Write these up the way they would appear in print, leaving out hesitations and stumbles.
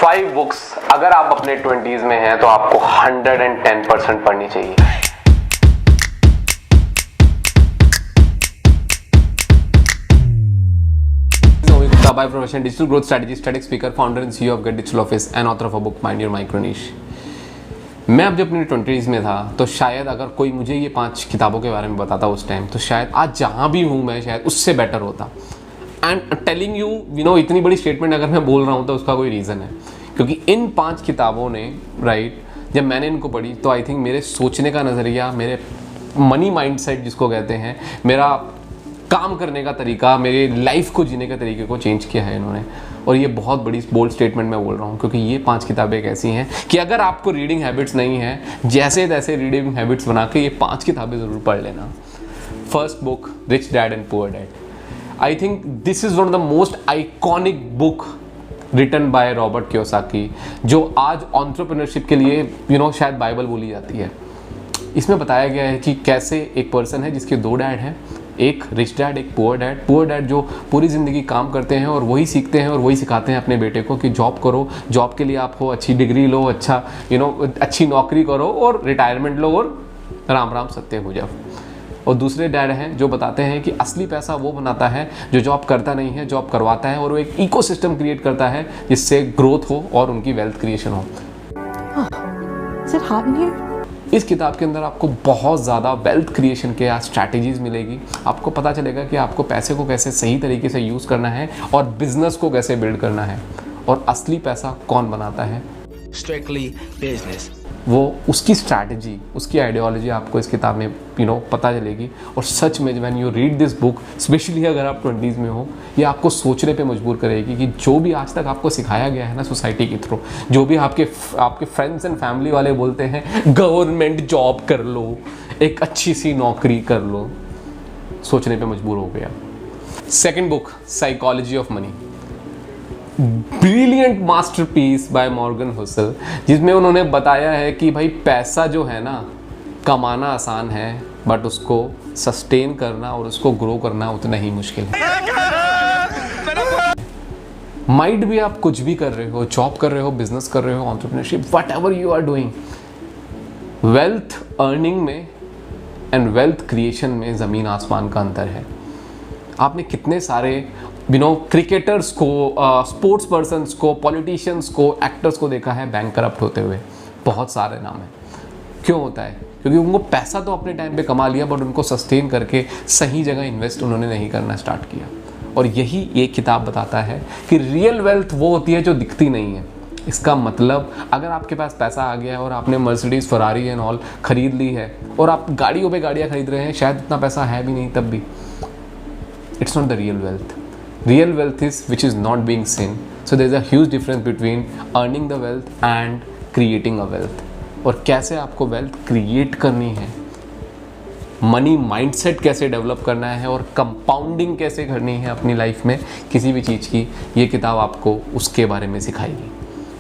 5 books अगर आप अपने 20s में हैं तो आपको 110% पढ़नी चाहिए। By profession, digital growth strategy, static speaker, founder and CEO of Get Digital Office and author of a book Mind Your Micro Niche। मैं अब जब अपनी 20s में था तो शायद अगर कोई मुझे ये 5 किताबों के बारे में बताता उस टाइम तो शायद आज जहाँ भी हूँ मैं शायद उससे बेटर होता। एंड टेलिंग यू इतनी बड़ी स्टेटमेंट अगर मैं बोल रहा हूँ तो उसका कोई रीज़न है, क्योंकि इन 5 किताबों ने जब मैंने इनको पढ़ी तो आई थिंक मेरे सोचने का नज़रिया, मेरे मनी माइंडसेट जिसको कहते हैं, मेरा काम करने का तरीका, मेरे लाइफ को जीने के तरीके को चेंज किया है इन्होंने। और ये बहुत बड़ी बोल्ड स्टेटमेंट मैं बोल रहा हूँ, क्योंकि ये 5 किताबें एक ऐसी हैं कि अगर आपको रीडिंग हैबिट्स नहीं है, जैसे तैसे रीडिंग हैबिट्स बना के ये 5 किताबें ज़रूर पढ़ लेना। First book, rich dad and poor dad. I think this is one of the most iconic book written by Robert Kiyosaki, जो आज एंटरप्रेन्योरशिप के लिए शायद बाइबल बोली जाती है। इसमें बताया गया है कि कैसे एक पर्सन है जिसके 2 डैड हैं, एक रिच डैड, एक पुअर डैड। पुअर डैड जो पूरी ज़िंदगी काम करते हैं और वही सीखते हैं और वही सिखाते हैं अपने बेटे को कि जॉब करो, जॉब के लिए आपको अच्छी डिग्री लो, अच्छा अच्छी नौकरी करो और रिटायरमेंट लो और राम राम सत्य हो जाओ। और दूसरे डैड हैं जो बताते हैं कि असली पैसा वो बनाता है जो जॉब करता नहीं है, जॉब करवाता है और वो एक इकोसिस्टम क्रिएट करता है जिससे ग्रोथ हो और उनकी वेल्थ क्रिएशन हो। इस किताब के अंदर आपको बहुत ज़्यादा वेल्थ क्रिएशन के स्ट्रैटेजीज मिलेगी। आपको पता चलेगा कि आपको पैसे को कैसे सही तरीके से यूज़ करना है और बिजनेस को कैसे बिल्ड करना है और असली पैसा कौन बनाता है। Strictly business। वो उसकी स्ट्रैटेजी, उसकी आइडियोलॉजी आपको इस किताब में पता चलेगी। और सच में when you read this book, specially अगर आप 20s में हो, ये आपको सोचने पे मजबूर करेगी कि जो भी आज तक आपको सिखाया गया है ना सोसाइटी के थ्रू, जो भी आपके फ्रेंड्स एंड फैमिली वाले बोलते हैं गवर्नमेंट जॉब कर लो, एक अच्छी सी नौकरी कर लो, सोचने पे मजबूर हो गया। Second book, psychology of money, brilliant masterpiece by Morgan Housel, जिसमें उन्होंने बताया है कि भाई पैसा जो है ना, कमाना आसान है बट उसको सस्टेन करना और उसको ग्रो करना उतना ही मुश्किल है। माइट भी आप कुछ भी कर रहे हो, जॉब कर रहे हो, बिजनेस कर रहे हो, entrepreneurship, whatever you are doing, wealth earning में एंड वेल्थ क्रिएशन में ज़मीन आसमान का अंतर है। आपने कितने सारे क्रिकेटर्स को, स्पोर्ट्स पर्सन्स को, पॉलिटिशियंस को, एक्टर्स को देखा है बैंक करप्ट होते हुए, बहुत सारे नाम हैं। क्यों होता है? क्योंकि उनको पैसा तो अपने टाइम पे कमा लिया बट उनको सस्टेन करके सही जगह इन्वेस्ट उन्होंने नहीं करना स्टार्ट किया। और यही ये किताब बताता है कि रियल वेल्थ वो होती है जो दिखती नहीं है। इसका मतलब अगर आपके पास पैसा आ गया है और आपने मर्सिडीज, फरारी एंड ऑल खरीद ली है और आप गाड़ियों पे गाड़ियाँ खरीद रहे हैं, शायद इतना पैसा है भी नहीं तब भी, it's not the real wealth. Real wealth is which is not being seen. So there is a huge difference between earning the wealth and creating a wealth. और कैसे आपको wealth create करनी है, मनी माइंडसेट कैसे develop करना है और compounding कैसे करनी है अपनी लाइफ में किसी भी चीज़ की, ये किताब आपको उसके बारे में सिखाएगी।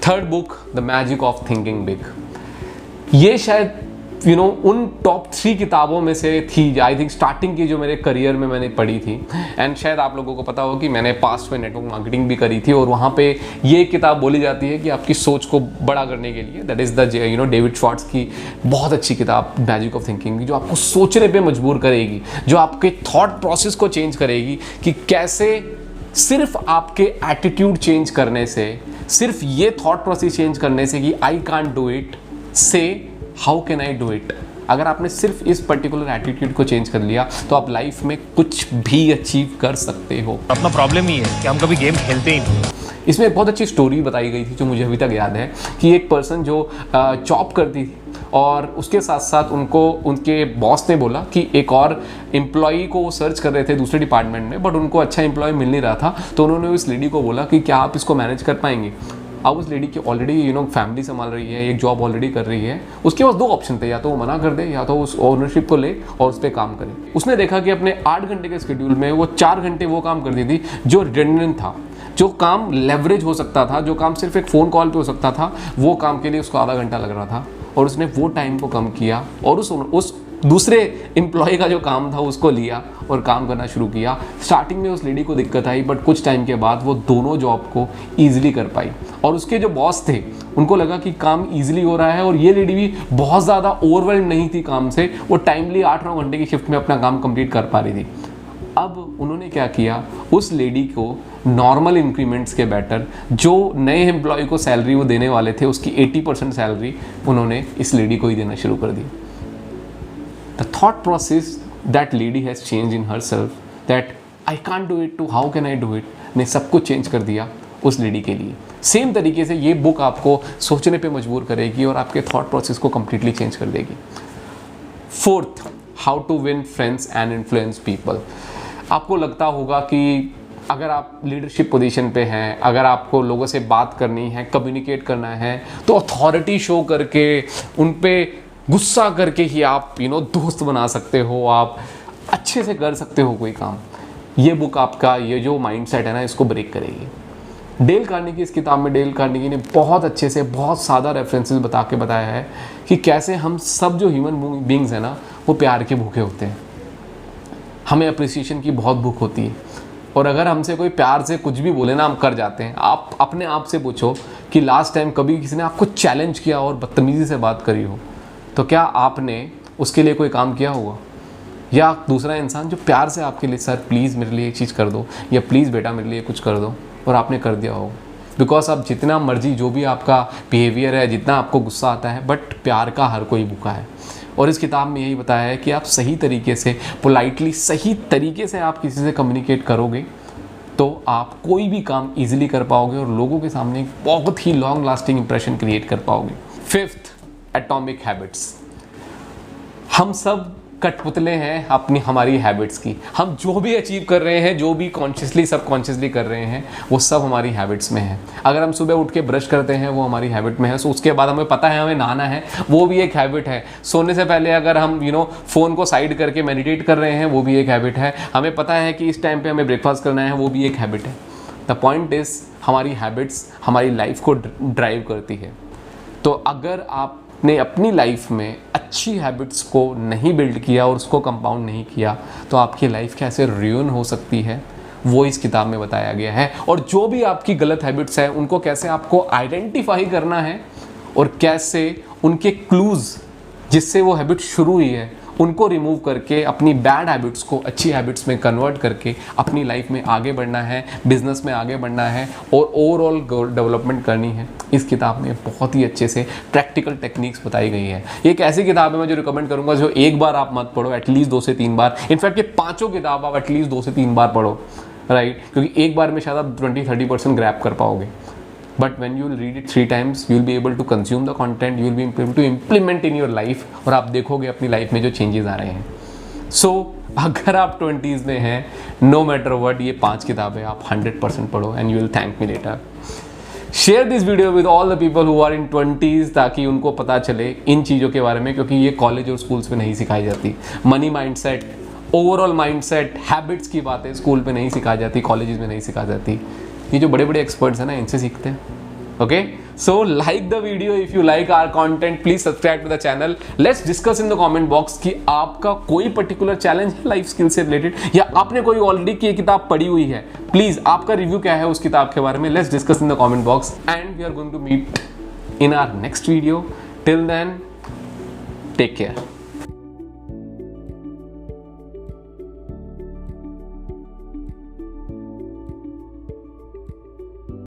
Third book, the magic of thinking big. ये शायद उन टॉप 3 किताबों में से थी, आई थिंक स्टार्टिंग की जो मेरे करियर में मैंने पढ़ी थी। एंड शायद आप लोगों को पता हो कि मैंने पास्ट में नेटवर्क मार्केटिंग भी करी थी और वहाँ पे ये किताब बोली जाती है कि आपकी सोच को बड़ा करने के लिए, that is the David Schwartz की बहुत अच्छी किताब मैजिक ऑफ थिंकिंग, जो आपको सोचने पे मजबूर करेगी, जो आपके थॉट प्रोसेस को चेंज करेगी कि कैसे सिर्फ आपके एटीट्यूड चेंज करने से, सिर्फ ये थॉट प्रोसेस चेंज करने से कि आई कांट डू इट से how can I do it, अगर आपने सिर्फ इस पर्टिकुलर एटीट्यूड को चेंज कर लिया तो आप लाइफ में कुछ भी अचीव कर सकते हो। अपना प्रॉब्लम ही है कि हम कभी गेम खेलते ही नहीं। इसमें एक बहुत अच्छी स्टोरी बताई गई थी जो मुझे अभी तक याद है कि एक पर्सन जो जॉब करती थी और उसके साथ साथ उनको उनके बॉस ने बोला कि एक और एम्प्लॉई को वो सर्च कर रहे थे दूसरे डिपार्टमेंट में, बट उनको अच्छा एम्प्लॉय मिल नहीं रहा था। तो उन्होंने उस लेडी को बोला कि क्या आप इसको मैनेज कर पाएंगे। अब उस लेडी की ऑलरेडी फैमिली संभाल रही है, एक जॉब ऑलरेडी कर रही है, उसके पास 2 ऑप्शन थे, या तो वो मना कर दे या तो उस ओनरशिप को ले और उस पर काम करे। उसने देखा कि अपने 8 घंटे के शेड्यूल में वो 4 घंटे वो काम करती थी जो रिडंडेंट था, जो काम लेवरेज हो सकता था, जो काम सिर्फ एक फ़ोन कॉल पे हो सकता था, वो काम के लिए उसको आधा घंटा लग रहा था। और उसने वो टाइम को कम किया और उस दूसरे एम्प्लॉय का जो काम था उसको लिया और काम करना शुरू किया। स्टार्टिंग में उस लेडी को दिक्कत आई, बट कुछ टाइम के बाद वो दोनों जॉब को ईजिली कर पाई और उसके जो बॉस थे उनको लगा कि काम ईजिली हो रहा है और ये लेडी भी बहुत ज़्यादा ओवरवेल्ड नहीं थी काम से, वो टाइमली 8-9 घंटे की शिफ्ट में अपना काम कंप्लीट कर पा रही थी। अब उन्होंने क्या किया, उस लेडी को नॉर्मल इंक्रीमेंट्स के बेटर जो नए एम्प्लॉय को सैलरी वो देने वाले थे उसकी 80% सैलरी उन्होंने इस लेडी को ही देना शुरू कर दी। The thought process that lady has changed in herself, that I can't do it, to how can I do it, ने सब कुछ चेंज कर दिया उस लेडी के लिए। सेम तरीके से ये बुक आपको सोचने पे मजबूर करेगी और आपके थॉट प्रोसेस को कम्प्लीटली चेंज कर देगी। Fourth, how to win friends and influence people. आपको लगता होगा कि अगर आप लीडरशिप पोजीशन पे हैं, अगर आपको लोगों से बात करनी है, कम्युनिकेट करना है, तो अथॉरिटी शो करके उन पे गुस्सा करके ही आप दोस्त बना सकते हो, आप अच्छे से कर सकते हो कोई काम। ये बुक आपका ये जो माइंडसेट है ना, इसको ब्रेक करेगी। डेल कार्नेगी, इस किताब में डेल कार्नेगी ने बहुत अच्छे से बहुत सादा रेफरेंसेस बता के बताया है कि कैसे हम सब जो ह्यूमन बींग्स हैं ना, वो प्यार के भूखे होते हैं। हमें अप्रिसिएशन की बहुत भूख होती है और अगर हमसे कोई प्यार से कुछ भी बोले ना, हम कर जाते हैं। आप अपने आप से पूछो कि लास्ट टाइम कभी किसी ने आपको चैलेंज किया और बदतमीज़ी से बात करी हो, तो क्या आपने उसके लिए कोई काम किया होगा? या दूसरा इंसान जो प्यार से आपके लिए, सर प्लीज़ मेरे लिए एक चीज़ कर दो, या प्लीज़ बेटा मेरे लिए कुछ कर दो, और आपने कर दिया हो। बिकॉज आप जितना मर्जी जो भी आपका बिहेवियर है, जितना आपको गुस्सा आता है, बट प्यार का हर कोई भूखा है। और इस किताब में यही बताया है कि आप सही तरीके से, पोलाइटली, सही तरीके से आप किसी से कम्युनिकेट करोगे तो आप कोई भी काम ईजिली कर पाओगे और लोगों के सामने एक बहुत ही लॉन्ग लास्टिंग इंप्रेशन क्रिएट कर पाओगे। Fifth, atomic habits. हम सब कठपुतले हैं अपनी हमारी हैबिट्स की। हम जो भी अचीव कर रहे हैं, जो भी कॉन्शियसली सबकॉन्शियसली कर रहे हैं, वो सब हमारी हैबिट्स में है। अगर हम सुबह उठ के ब्रश करते हैं, वो हमारी हैबिट में है। सो उसके बाद हमें पता है हमें नहाना है, वो भी एक हैबिट है। सोने से पहले अगर हम फ़ोन को साइड करके मेडिटेट कर रहे हैं, वो भी एक हैबिट है। हमें पता है कि इस टाइम पर हमें ब्रेकफास्ट करना है, वो भी एक हैबिट है। द पॉइंट इज़, हमारी हैबिट्स हमारी लाइफ को ड्राइव करती है। तो अगर आपने अपनी लाइफ में अच्छी हैबिट्स को नहीं बिल्ड किया और उसको कंपाउंड नहीं किया, तो आपकी लाइफ कैसे रुइन हो सकती है, वो इस किताब में बताया गया है। और जो भी आपकी गलत हैबिट्स हैं, उनको कैसे आपको आइडेंटिफाई करना है और कैसे उनके क्लूज़ जिससे वो हैबिट शुरू हुई है, उनको रिमूव करके अपनी बैड हैबिट्स को अच्छी हैबिट्स में कन्वर्ट करके अपनी लाइफ में आगे बढ़ना है, बिजनेस में आगे बढ़ना है और ओवरऑल डेवलपमेंट करनी है। इस किताब में बहुत ही अच्छे से प्रैक्टिकल टेक्निक्स बताई गई है। ये एक ऐसी किताब है मैं जो रिकमेंड करूंगा जो एक बार आप मत पढ़ो, एटलीस्ट 2 से 3 बार। इनफैक्ट ये पांचों किताब आप एटलीस्ट 2 से 3 बार पढ़ो, राइट? क्योंकि एक बार में शायद आप 20-30% ग्रैब कर पाओगे। But when you will read it 3 times, you will be able to consume the content, you will be able to implement in your life, और आप देखोगे अपनी लाइफ में जो चेंजेस आ रहे हैं। So, अगर आप 20s में हैं, no matter what, ये 5 किताबें आप 100% पढ़ो and you will thank me later. Share this video with all the people who are in 20s ताकि उनको पता चले इन चीज़ों के बारे में, क्योंकि ये कॉलेज और स्कूल्स में नहीं सिखाई जाती। Money mindset, overall mindset, habits की बातें स्कूल पे नहीं सिखाई जाती, कॉलेजेस में नहीं सिखाई जाती। ये जो बड़े बड़े एक्सपर्ट्स हैं ना, इनसे सीखते हैं। Okay, so like the video if you like our content, please subscribe to the channel. Let's discuss in the comment box कि आपका कोई पर्टिकुलर चैलेंज है लाइफ स्किल से रिलेटेड, या आपने कोई ऑलरेडी की किताब पढ़ी हुई है, प्लीज आपका रिव्यू क्या है उस किताब के बारे में। Let's discuss in the comment box and we are going to meet in our next video. Till then, take care.